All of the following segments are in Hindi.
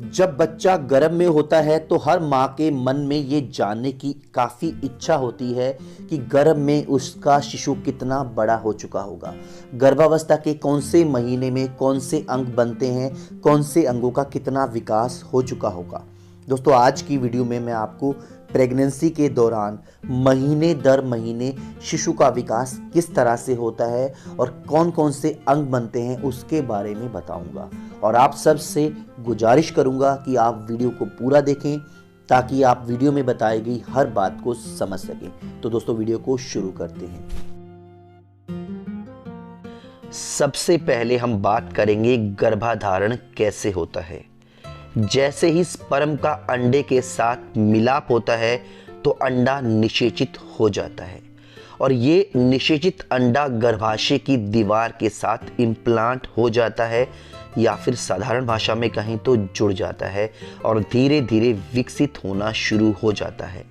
जब बच्चा गर्भ में होता है तो हर माँ के मन में ये जानने की काफ़ी इच्छा होती है कि गर्भ में उसका शिशु कितना बड़ा हो चुका होगा। गर्भावस्था के कौन से महीने में कौन से अंग बनते हैं, कौन से अंगों का कितना विकास हो चुका होगा। दोस्तों, आज की वीडियो में मैं आपको प्रेगनेंसी के दौरान महीने दर महीने शिशु का विकास किस तरह से होता है और कौन कौन से अंग बनते हैं उसके बारे में बताऊंगा। और आप सबसे गुजारिश करूंगा कि आप वीडियो को पूरा देखें ताकि आप वीडियो में बताई गई हर बात को समझ सकें। तो दोस्तों, वीडियो को शुरू करते हैं। सबसे पहले हम बात करेंगे गर्भाधारण कैसे होता है। जैसे ही स्पर्म का अंडे के साथ मिलाप होता है तो अंडा निषेचित हो जाता है और ये निषेचित अंडा गर्भाशय की दीवार के साथ इम्प्लांट हो जाता है या फिर साधारण भाषा में कहें तो जुड़ जाता है और धीरे धीरे विकसित होना शुरू हो जाता है।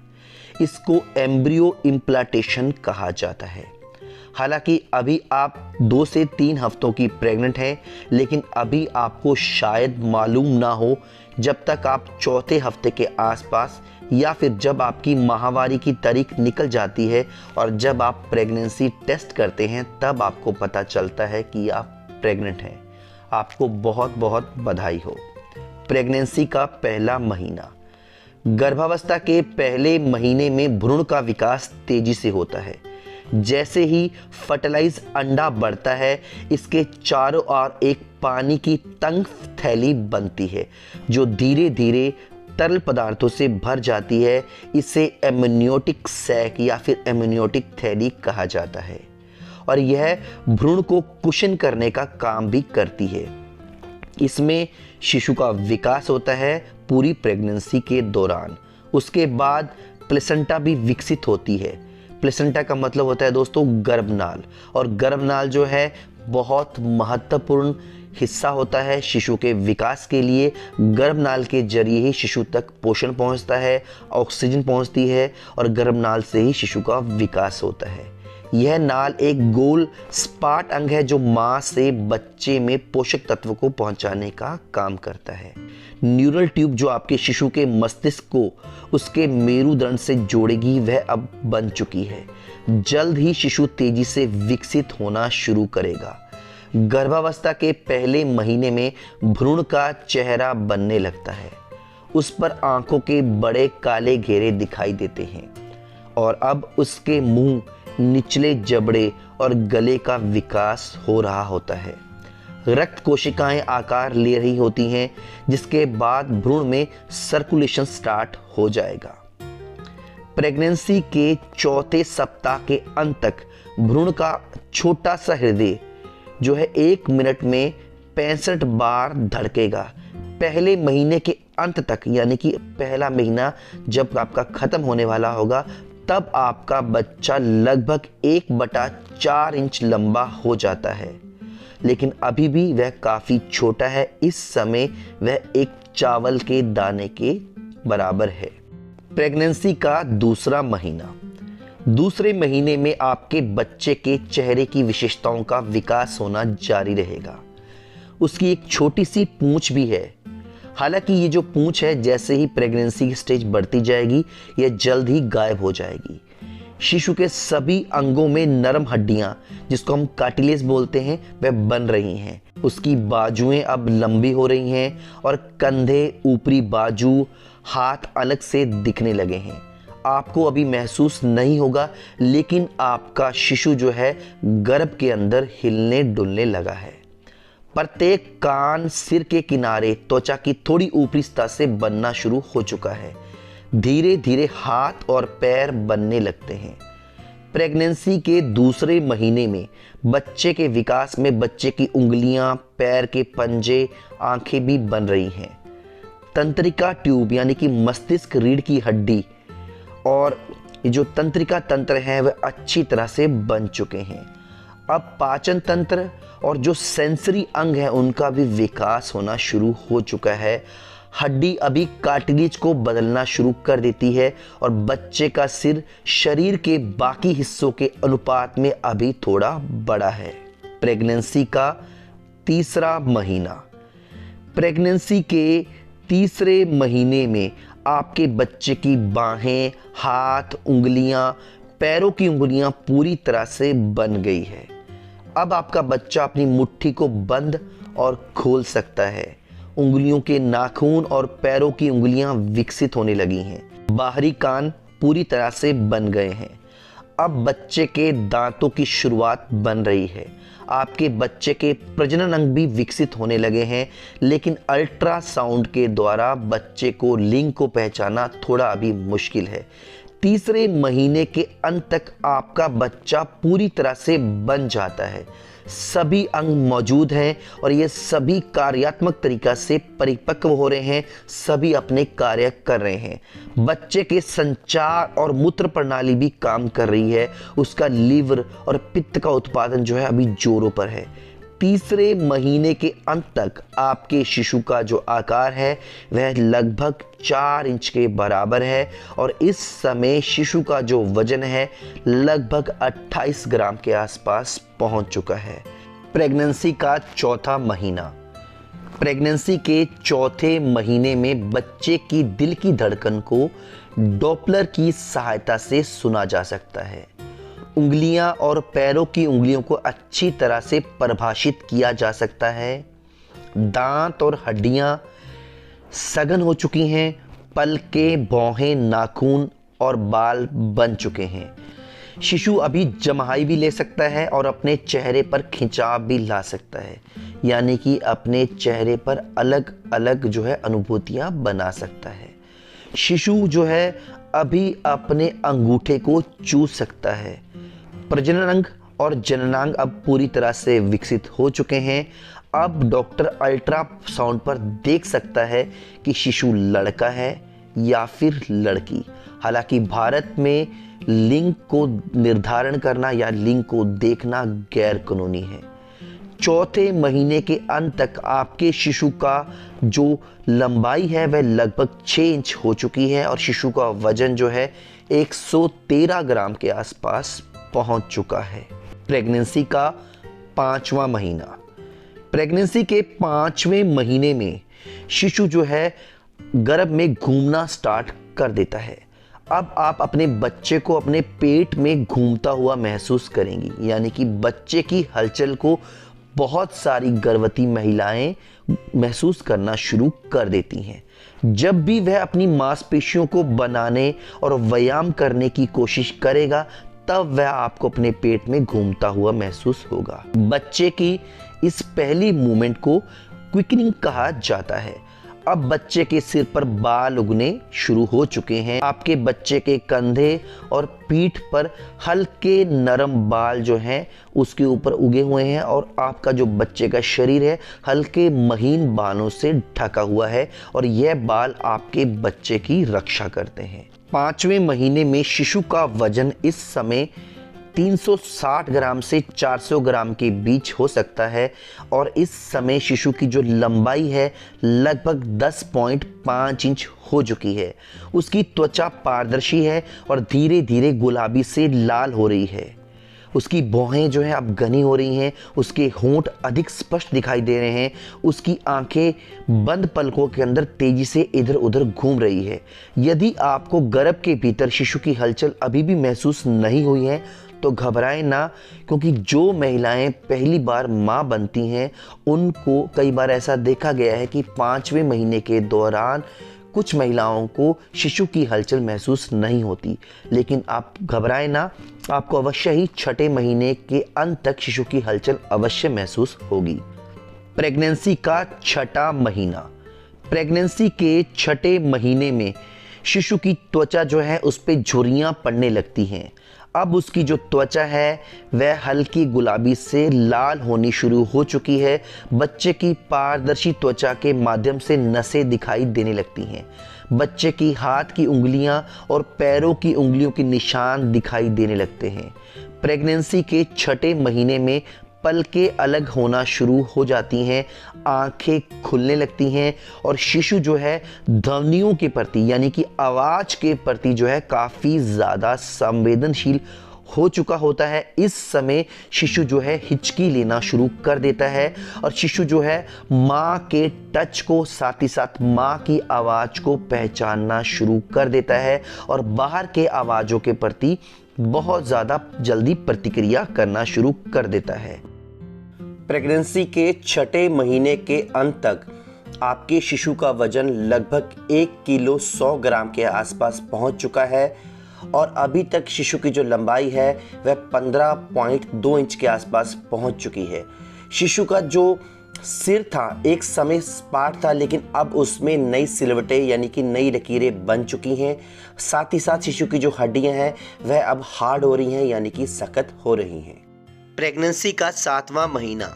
इसको एम्ब्रियो इम्प्लांटेशन कहा जाता है। हालांकि अभी आप 2 से 3 हफ्तों की प्रेग्नेंट हैं, लेकिन अभी आपको शायद मालूम ना हो जब तक आप चौथे हफ्ते के आसपास या फिर जब आपकी माहवारी की तारीख निकल जाती है और जब आप प्रेगनेंसी टेस्ट करते हैं तब आपको पता चलता है कि आप प्रेग्नेंट हैं। आपको बहुत बहुत बधाई हो। प्रेगनेंसी का पहला महीना। गर्भावस्था के पहले महीने में भ्रूण का विकास तेजी से होता है। जैसे ही फर्टिलाइज अंडा बढ़ता है, इसके चारों ओर एक पानी की तंग थैली बनती है जो धीरे धीरे तरल पदार्थों से भर जाती है। इसे एमनियोटिक सैक या फिर एमनियोटिक थैली कहा जाता है और यह भ्रूण को कुशन करने का काम भी करती है। इसमें शिशु का विकास होता है पूरी प्रेगनेंसी के दौरान। उसके बाद प्लेसेंटा भी विकसित होती है। प्लेसेंटा का मतलब होता है दोस्तों गर्भनाल, और गर्भनाल जो है बहुत महत्वपूर्ण हिस्सा होता है शिशु के विकास के लिए। गर्भनाल के जरिए ही शिशु तक पोषण पहुंचता है, ऑक्सीजन पहुंचती है और गर्भनाल से ही शिशु का विकास होता है। यह नाल एक गोल सपाट अंग है जो मां से बच्चे में पोषक तत्व को पहुंचाने का काम करता है। न्यूरल ट्यूब जो आपके शिशु के मस्तिष्क को उसके मेरुदंड से जोड़ेगी वह अब बन चुकी है। जल्द ही शिशु तेजी से विकसित होना शुरू करेगा। गर्भावस्था के पहले महीने में भ्रूण का चेहरा बनने लगता है। उस पर आंखों के बड़े काले घेरे दिखाई देते हैं और अब उसके मुंह, निचले जबड़े और गले का विकास हो रहा होता है। रक्त कोशिकाएं आकार ले रही होती हैं, जिसके बाद भ्रूण में सर्कुलेशन स्टार्ट हो जाएगा। प्रेगनेंसी के चौथे सप्ताह के अंत तक भ्रूण का छोटा सा हृदय जो है 1 मिनट में 65 बार धड़केगा। पहले महीने के अंत तक, यानी कि पहला महीना जब आपका खत्म होने वाला होगा, तब आपका बच्चा लगभग 1/4 इंच लंबा हो जाता है, लेकिन अभी भी वह काफी छोटा है। इस समय वह एक चावल के दाने के बराबर है। प्रेगनेंसी का दूसरा महीना। दूसरे महीने में आपके बच्चे के चेहरे की विशेषताओं का विकास होना जारी रहेगा। उसकी एक छोटी सी पूंछ भी है। हालांकि ये जो पूंछ है, जैसे ही प्रेगनेंसी की स्टेज बढ़ती जाएगी यह जल्द ही गायब हो जाएगी। शिशु के सभी अंगों में नरम हड्डियां, जिसको हम कार्टिलेज बोलते हैं, वह बन रही हैं। उसकी बाजुएं अब लंबी हो रही हैं और कंधे, ऊपरी बाजू, हाथ अलग से दिखने लगे हैं। आपको अभी महसूस नहीं होगा, लेकिन आपका शिशु जो है गर्भ के अंदर हिलने डुलने लगा है। प्रत्येक कान, सिर के किनारे त्वचा की थोड़ी ऊपरी सतह से बनना शुरू हो चुका है। धीरे धीरे हाथ और पैर बनने लगते हैं। प्रेगनेंसी के दूसरे महीने में बच्चे के विकास में बच्चे की उंगलियां, पैर के पंजे, आंखें भी बन रही हैं। तंत्रिका ट्यूब यानी कि मस्तिष्क रीढ़ की हड्डी और जो तंत्रिका तंत्र है वह अच्छी तरह से बन चुके हैं। अब पाचन तंत्र और जो सेंसरी अंग है उनका भी विकास होना शुरू हो चुका है। हड्डी अभी कार्टिलेज को बदलना शुरू कर देती है और बच्चे का सिर शरीर के बाकी हिस्सों के अनुपात में अभी थोड़ा बड़ा है। प्रेगनेंसी का तीसरा महीना। प्रेगनेंसी के तीसरे महीने में आपके बच्चे की बाहें, हाथ, उंगलियां, पैरों की उंगलियां पूरी तरह से बन गई है। अब आपका बच्चा अपनी मुट्ठी को बंद और खोल सकता है। उंगलियों के नाखून और पैरों की उंगलियां विकसित होने लगी हैं। बाहरी कान पूरी तरह से बन गए हैं। अब बच्चे के दांतों की शुरुआत बन रही है। आपके बच्चे के प्रजनन अंग भी विकसित होने लगे हैं, लेकिन अल्ट्रासाउंड के द्वारा बच्चे को लिंग को पहचानना थोड़ा अभी मुश्किल है। तीसरे महीने के अंत तक आपका बच्चा पूरी तरह से बन जाता है। सभी अंग मौजूद हैं और ये सभी कार्यात्मक तरीका से परिपक्व हो रहे हैं, सभी अपने कार्य कर रहे हैं। बच्चे के संचार और मूत्र प्रणाली भी काम कर रही है। उसका लीवर और पित्त का उत्पादन जो है अभी जोरों पर है। तीसरे महीने के अंत तक आपके शिशु का जो आकार है वह लगभग 4 इंच के बराबर है और इस समय शिशु का जो वजन है लगभग 28 ग्राम के आसपास पहुंच चुका है। प्रेगनेंसी का चौथा महीना। प्रेगनेंसी के चौथे महीने में बच्चे की दिल की धड़कन को डॉपलर की सहायता से सुना जा सकता है। उंगलियां और पैरों की उंगलियों को अच्छी तरह से परिभाषित किया जा सकता है। दांत और हड्डियां सघन हो चुकी हैं। पलकें, भौहें, नाखून और बाल बन चुके हैं। शिशु अभी जम्हाई भी ले सकता है और अपने चेहरे पर खिंचाव भी ला सकता है, यानी कि अपने चेहरे पर अलग अलग जो है अनुभूतियां बना सकता है। शिशु जो है अभी अपने अंगूठे को चूस सकता है। प्रजनन अंग और जननांग अब पूरी तरह से विकसित हो चुके हैं। अब डॉक्टर अल्ट्रासाउंड पर देख सकता है कि शिशु लड़का है या फिर लड़की। हालांकि भारत में लिंग को निर्धारण करना या लिंग को देखना गैर कानूनी है। चौथे महीने के अंत तक आपके शिशु का जो लंबाई है वह लगभग 6 इंच हो चुकी है और शिशु का वजन जो है 113 ग्राम के आसपास पहुंच चुका है। प्रेगनेंसी का 5वां महीना। प्रेगनेंसी के 5वें महीने में शिशु जो है गर्भ में घूमना स्टार्ट कर देता है। अब आप अपने बच्चे को अपने पेट में घूमता हुआ महसूस करेंगी, यानी कि बच्चे की हलचल को बहुत सारी गर्भवती महिलाएं महसूस करना शुरू कर देती हैं। जब भी वह अपनी मांसपेशियों को बनाने और व्यायाम करने की कोशिश करेगा तब वह आपको अपने पेट में घूमता हुआ महसूस होगा। बच्चे की इस पहली मूवमेंट को क्विकनिंग कहा जाता है। अब बच्चे के सिर पर बाल उगने शुरू हो चुके हैं। आपके बच्चे के कंधे और पीठ पर हल्के नरम बाल जो हैं उसके ऊपर उगे हुए हैं और आपका जो बच्चे का शरीर है हल्के महीन बालों से ढका हुआ है और यह बाल आपके बच्चे की रक्षा करते हैं। 5वें महीने में शिशु का वजन इस समय 360 ग्राम से 400 ग्राम के बीच हो सकता है और इस समय शिशु की जो लंबाई है लगभग 10.5 इंच हो चुकी है। उसकी त्वचा पारदर्शी है और धीरे धीरे गुलाबी से लाल हो रही है। उसकी भौहें जो है अब घनी हो रही हैं। उसके होंठ अधिक स्पष्ट दिखाई दे रहे हैं। उसकी आंखें बंद पलकों के अंदर तेजी से इधर उधर घूम रही है। यदि आपको गर्भ के भीतर शिशु की हलचल अभी भी महसूस नहीं हुई है तो घबराएं ना, क्योंकि जो महिलाएं पहली बार मां बनती हैं उनको कई बार ऐसा देखा गया है कि 5वें महीने के दौरान कुछ महिलाओं को शिशु की हलचल महसूस नहीं होती। लेकिन आप घबराएं ना, आपको अवश्य ही 6ठे महीने के अंत तक शिशु की हलचल अवश्य महसूस होगी। प्रेगनेंसी का 6ठा महीना। प्रेगनेंसी के 6ठे महीने में शिशु की त्वचा जो है उस पे झुर्रियां पड़ने लगती हैं। अब उसकी जो त्वचा है वह हल्की गुलाबी से लाल होनी शुरू हो चुकी है। बच्चे की पारदर्शी त्वचा के माध्यम से नसें दिखाई देने लगती हैं। बच्चे की हाथ की उंगलियां और पैरों की उंगलियों के निशान दिखाई देने लगते हैं। प्रेगनेंसी के 6ठे महीने में पलकें अलग होना शुरू हो जाती हैं, आंखें खुलने लगती हैं और शिशु जो है ध्वनियों के प्रति यानी कि आवाज़ के प्रति जो है काफ़ी ज़्यादा संवेदनशील हो चुका होता है, इस समय शिशु जो है हिचकी लेना शुरू कर देता है और शिशु जो है माँ के टच को, साथ ही साथ माँ की आवाज़ को पहचानना शुरू कर देता है और बाहर के आवाज़ों के प्रति बहुत ज़्यादा जल्दी प्रतिक्रिया करना शुरू कर देता है। प्रेगनेंसी के 6 महीने के अंत तक आपके शिशु का वजन लगभग 1 किलो 100 ग्राम के आसपास पहुंच चुका है और अभी तक शिशु की जो लंबाई है वह 15.2 इंच के आसपास पहुंच चुकी है। शिशु का जो सिर था एक समय सपाट था, लेकिन अब उसमें नई सिलवटें यानी कि नई लकीरें बन चुकी हैं। साथ ही साथ शिशु की जो हड्डियां हैं वह अब हार्ड हो रही हैं यानी कि सख्त हो रही हैं। प्रेगनेंसी का 7वां महीना।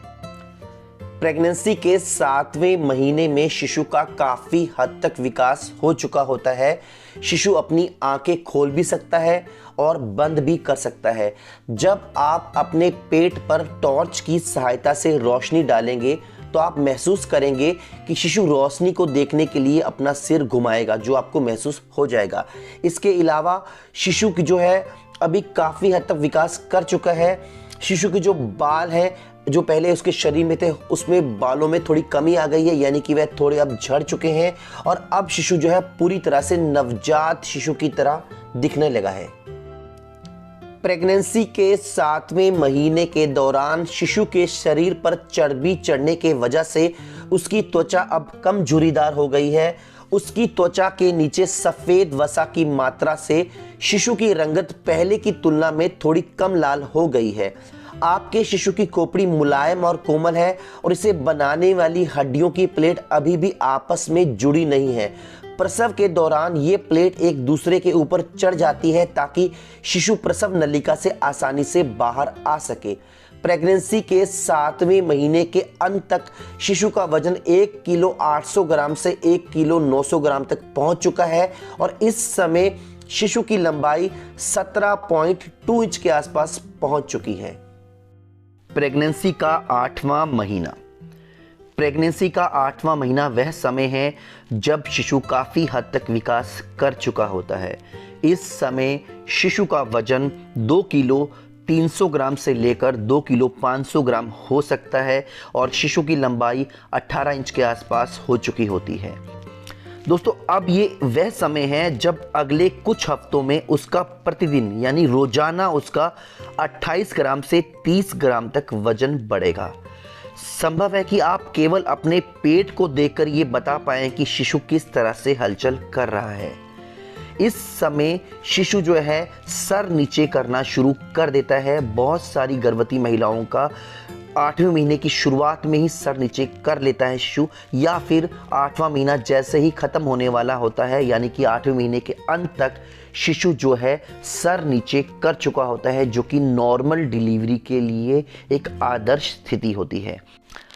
प्रेगनेंसी के 7वें महीने में शिशु का काफ़ी हद तक विकास हो चुका होता है। शिशु अपनी आंखें खोल भी सकता है और बंद भी कर सकता है। जब आप अपने पेट पर टॉर्च की सहायता से रोशनी डालेंगे तो आप महसूस करेंगे कि शिशु रोशनी को देखने के लिए अपना सिर घुमाएगा, जो आपको महसूस हो जाएगा। इसके अलावा शिशु की जो है अभी काफ़ी हद तक विकास कर चुका है। शिशु के जो बाल हैं जो पहले उसके शरीर में थे उसमें बालों में थोड़ी कमी आ गई है, यानी कि वह थोड़े अब झड़ चुके हैं और अब शिशु जो है पूरी तरह से नवजात शिशु की तरह दिखने लगा है। प्रेगनेंसी के 7वें महीने के दौरान शिशु के शरीर पर चर्बी चढ़ने के वजह से उसकी त्वचा अब कम झुर्रीदार हो गई है। उसकी त्वचा के नीचे सफ़ेद वसा की मात्रा से शिशु की रंगत पहले की तुलना में थोड़ी कम लाल हो गई है। आपके शिशु की खोपड़ी मुलायम और कोमल है और इसे बनाने वाली हड्डियों की प्लेट अभी भी आपस में जुड़ी नहीं है। प्रसव के दौरान ये प्लेट एक दूसरे के ऊपर चढ़ जाती है ताकि शिशु प्रसव नलिका से आसानी से बाहर आ सके। प्रेगनेंसी के 7वें महीने के अंत तक शिशु का वजन 1 किलो 800 ग्राम से 1 किलो 900 ग्राम तक पहुंच चुका है और इस समय शिशु की लंबाई 17.2 इंच के आसपास पहुंच चुकी है। प्रेगनेंसी का 8वां महीना। प्रेगनेंसी का 8वां महीना वह समय है जब शिशु काफ़ी हद तक विकास कर चुका होता है। इस समय शिशु का वजन 2 किलो 300 ग्राम से लेकर 2 किलो 500 ग्राम हो सकता है और शिशु की लंबाई 18 इंच के आसपास हो चुकी होती है। दोस्तों, अब ये वह समय है जब अगले कुछ हफ्तों में उसका प्रतिदिन यानी रोजाना उसका 28 ग्राम से 30 ग्राम तक वजन बढ़ेगा। संभव है कि आप केवल अपने पेट को देखकर ये बता पाएं कि शिशु किस तरह से हलचल कर रहा है। इस समय शिशु जो है सर नीचे करना शुरू कर देता है। बहुत सारी गर्भवती महिलाओं का 8वें महीने की शुरुआत में ही सर नीचे कर लेता है शिशु, या फिर 8वां महीना जैसे ही खत्म होने वाला होता है यानी कि 8वें महीने के अंत तक शिशु जो है सर नीचे कर चुका होता है, जो कि नॉर्मल डिलीवरी के लिए एक आदर्श स्थिति होती है।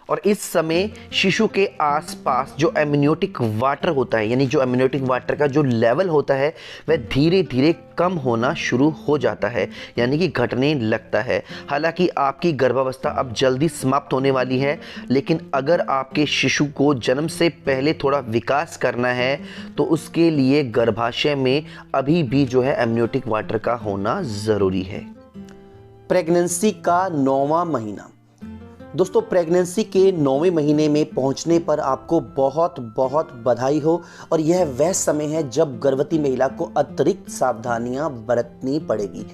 और इस समय शिशु के आसपास जो एमनियोटिक वाटर होता है यानी जो एमनियोटिक वाटर का जो लेवल होता है वह धीरे धीरे कम होना शुरू हो जाता है यानी कि घटने लगता है। हालांकि आपकी गर्भावस्था अब जल्दी समाप्त होने वाली है, लेकिन अगर आपके शिशु को जन्म से पहले थोड़ा विकास करना है तो उसके लिए गर्भाशय में अभी भी जो है एमनियोटिक वाटर का होना ज़रूरी है। प्रेगनेंसी का 9वां महीना। दोस्तों, प्रेगनेंसी के 9वें महीने में पहुंचने पर आपको बहुत बहुत बधाई हो और यह वह समय है जब गर्भवती महिला को अतिरिक्त सावधानियां बरतनी पड़ेगी।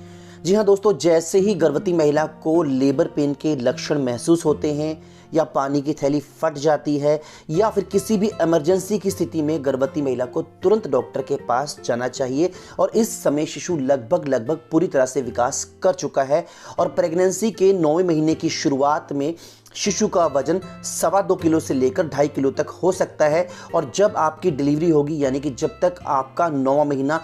जी हाँ दोस्तों, जैसे ही गर्भवती महिला को लेबर पेन के लक्षण महसूस होते हैं या पानी की थैली फट जाती है या फिर किसी भी इमरजेंसी की स्थिति में गर्भवती महिला को तुरंत डॉक्टर के पास जाना चाहिए। और इस समय शिशु लगभग पूरी तरह से विकास कर चुका है और प्रेगनेंसी के 9वें महीने की शुरुआत में शिशु का वजन 2.25 किलो से लेकर 2.5 किलो तक हो सकता है। और जब आपकी डिलीवरी होगी यानी कि जब तक आपका 9वां महीना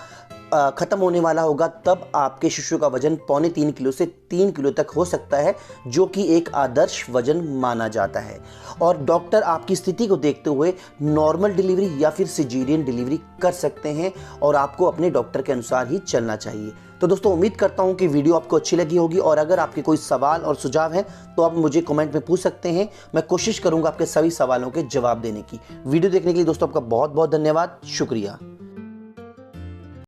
खत्म होने वाला होगा तब आपके शिशु का वजन 2.25 किलो से 3 किलो तक हो सकता है, जो कि एक आदर्श वजन माना जाता है। और डॉक्टर आपकी स्थिति को देखते हुए नॉर्मल डिलीवरी या फिर सिजेरियन डिलीवरी कर सकते हैं और आपको अपने डॉक्टर के अनुसार ही चलना चाहिए। तो दोस्तों, उम्मीद करता हूं कि वीडियो आपको अच्छी लगी होगी और अगर आपके कोई सवाल और सुझाव हैं तो आप मुझे कमेंट में पूछ सकते हैं। मैं कोशिश करूंगा आपके सभी सवालों के जवाब देने की। वीडियो देखने के लिए दोस्तों आपका बहुत बहुत धन्यवाद, शुक्रिया।